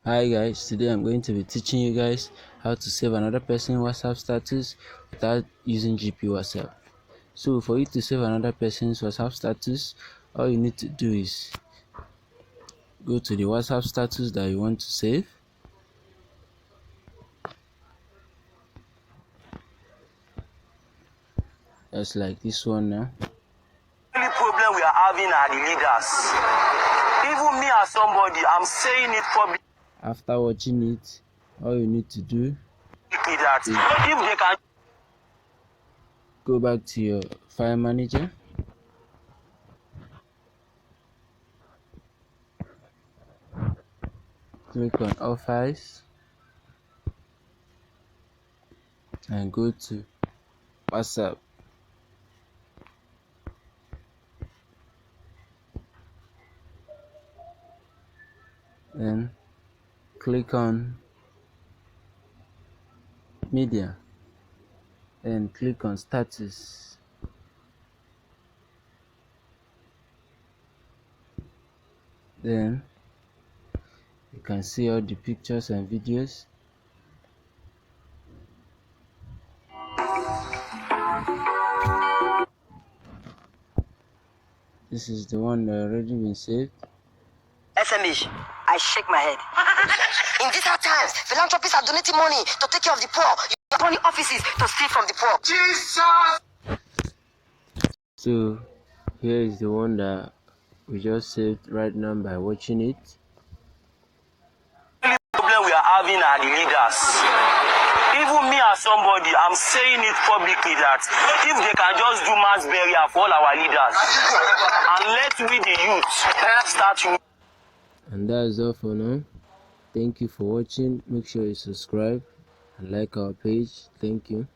Hi guys, today I'm going to be teaching you guys how to save another person's WhatsApp status without using GP WhatsApp. So for you to save another person's WhatsApp status, all you need to do is go to the WhatsApp status that you want to save. Just like this one now. The only problem we are having are the leaders. Even me as somebody, I'm saying it publicly. After watching it, all you need to do That if they can go back to your file manager. Click on all files and go to WhatsApp. Then click on media and click on status. Then you can see all the pictures and videos. This is the one that already been saved. SMH, I shake my head. In these hard times, philanthropists are donating money to take care of the poor. You are running offices to steal from the poor. Jesus! So here is the one that we just saved right now by watching it. The only problem we are having are the leaders. Even me as somebody, I'm saying it publicly that if they can just do mass burial for all our leaders and let we the youth start with. And that is all for now. Thank you for watching. Make sure you subscribe and like our page. Thank you.